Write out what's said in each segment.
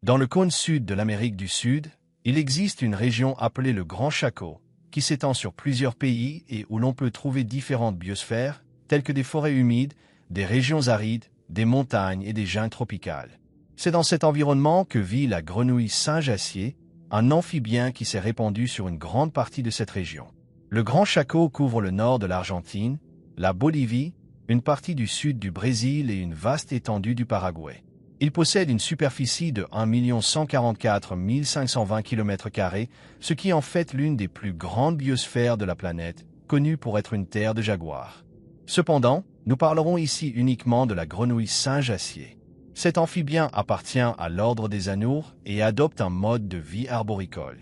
Dans le cône sud de l'Amérique du Sud, il existe une région appelée le Grand Chaco, qui s'étend sur plusieurs pays et où l'on peut trouver différentes biosphères, telles que des forêts humides, des régions arides, des montagnes et des jungles tropicales. C'est dans cet environnement que vit la grenouille singe-acier, un amphibien qui s'est répandu sur une grande partie de cette région. Le Grand Chaco couvre le nord de l'Argentine, la Bolivie, une partie du sud du Brésil et une vaste étendue du Paraguay. Il possède une superficie de 1 144 520 km², ce qui en fait l'une des plus grandes biosphères de la planète, connue pour être une terre de jaguars. Cependant, nous parlerons ici uniquement de la grenouille singe-acier. Cet amphibien appartient à l'ordre des anoures et adopte un mode de vie arboricole.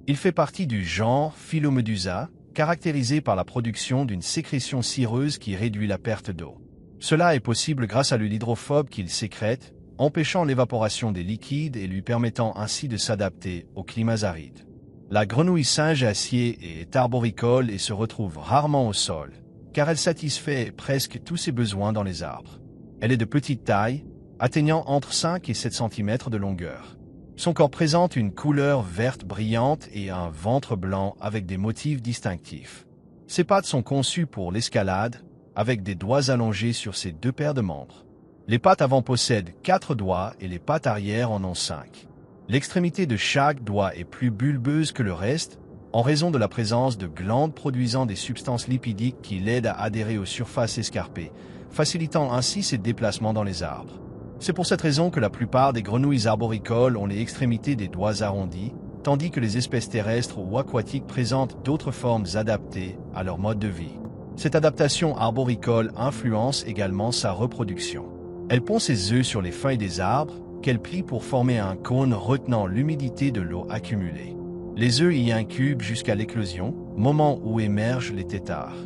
Il fait partie du genre Philomedusa, caractérisé par la production d'une sécrétion cireuse qui réduit la perte d'eau. Cela est possible grâce à l'huile hydrophobe qu'il sécrète, empêchant l'évaporation des liquides et lui permettant ainsi de s'adapter aux climats arides. La grenouille singe-acier est arboricole et se retrouve rarement au sol, car elle satisfait presque tous ses besoins dans les arbres. Elle est de petite taille, atteignant entre 5 et 7 cm de longueur. Son corps présente une couleur verte brillante et un ventre blanc avec des motifs distinctifs. Ses pattes sont conçues pour l'escalade, avec des doigts allongés sur ses 2 paires de membres. Les pattes avant possèdent 4 doigts et les pattes arrière en ont 5. L'extrémité de chaque doigt est plus bulbeuse que le reste, en raison de la présence de glandes produisant des substances lipidiques qui l'aident à adhérer aux surfaces escarpées, facilitant ainsi ses déplacements dans les arbres. C'est pour cette raison que la plupart des grenouilles arboricoles ont les extrémités des doigts arrondis, tandis que les espèces terrestres ou aquatiques présentent d'autres formes adaptées à leur mode de vie. Cette adaptation arboricole influence également sa reproduction. Elle pond ses œufs sur les feuilles des arbres, qu'elle plie pour former un cône retenant l'humidité de l'eau accumulée. Les œufs y incubent jusqu'à l'éclosion, moment où émergent les têtards.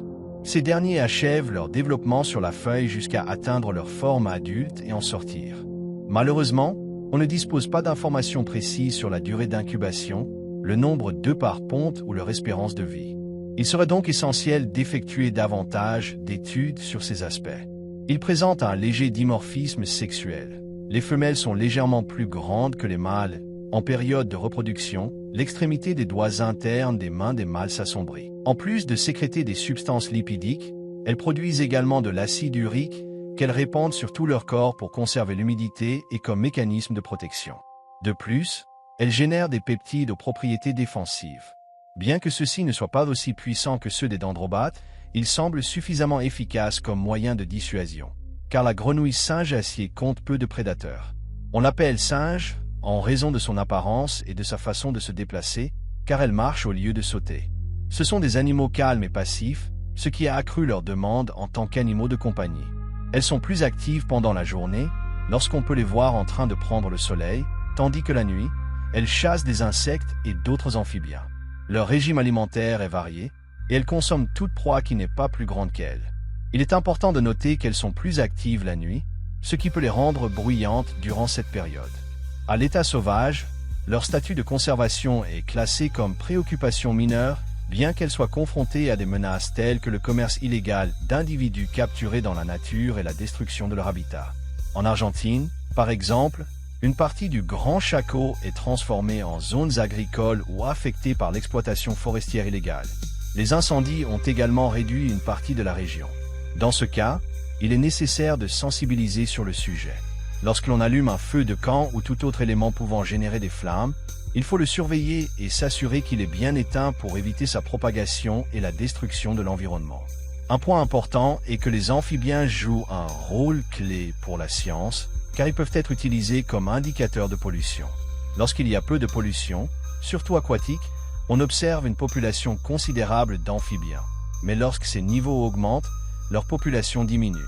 Ces derniers achèvent leur développement sur la feuille jusqu'à atteindre leur forme adulte et en sortir. Malheureusement, on ne dispose pas d'informations précises sur la durée d'incubation, le nombre d'œufs par ponte ou leur espérance de vie. Il serait donc essentiel d'effectuer davantage d'études sur ces aspects. Ils présentent un léger dimorphisme sexuel. Les femelles sont légèrement plus grandes que les mâles. En période de reproduction, l'extrémité des doigts internes des mains des mâles s'assombrit. En plus de sécréter des substances lipidiques, elles produisent également de l'acide urique qu'elles répandent sur tout leur corps pour conserver l'humidité et comme mécanisme de protection. De plus, elles génèrent des peptides aux propriétés défensives. Bien que ceux-ci ne soient pas aussi puissants que ceux des dendrobates, ils semblent suffisamment efficaces comme moyen de dissuasion, car la grenouille singe-acier compte peu de prédateurs. On l'appelle singe en raison de son apparence et de sa façon de se déplacer, car elle marche au lieu de sauter. Ce sont des animaux calmes et passifs, ce qui a accru leur demande en tant qu'animaux de compagnie. Elles sont plus actives pendant la journée, lorsqu'on peut les voir en train de prendre le soleil, tandis que la nuit, elles chassent des insectes et d'autres amphibiens. Leur régime alimentaire est varié, et elles consomment toute proie qui n'est pas plus grande qu'elles. Il est important de noter qu'elles sont plus actives la nuit, ce qui peut les rendre bruyantes durant cette période. À l'état sauvage, leur statut de conservation est classé comme préoccupation mineure, bien qu'elles soient confrontées à des menaces telles que le commerce illégal d'individus capturés dans la nature et la destruction de leur habitat. En Argentine, par exemple, une partie du Grand Chaco est transformée en zones agricoles ou affectée par l'exploitation forestière illégale. Les incendies ont également réduit une partie de la région. Dans ce cas, il est nécessaire de sensibiliser sur le sujet. Lorsque l'on allume un feu de camp ou tout autre élément pouvant générer des flammes, il faut le surveiller et s'assurer qu'il est bien éteint pour éviter sa propagation et la destruction de l'environnement. Un point important est que les amphibiens jouent un rôle clé pour la science, car ils peuvent être utilisés comme indicateurs de pollution. Lorsqu'il y a peu de pollution, surtout aquatique, on observe une population considérable d'amphibiens. Mais lorsque ces niveaux augmentent, leur population diminue.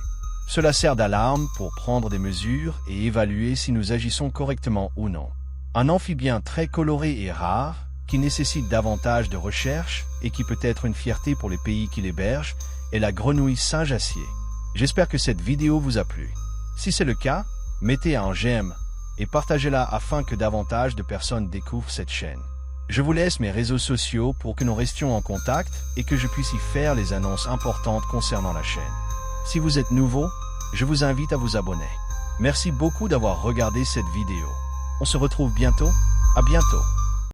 Cela sert d'alarme pour prendre des mesures et évaluer si nous agissons correctement ou non. Un amphibien très coloré et rare, qui nécessite davantage de recherche et qui peut être une fierté pour les pays qui l'hébergent, est la grenouille singe-acier. J'espère que cette vidéo vous a plu. Si c'est le cas, mettez un j'aime et partagez-la afin que davantage de personnes découvrent cette chaîne. Je vous laisse mes réseaux sociaux pour que nous restions en contact et que je puisse y faire les annonces importantes concernant la chaîne. Si vous êtes nouveau, je vous invite à vous abonner. Merci beaucoup d'avoir regardé cette vidéo. On se retrouve bientôt. À bientôt.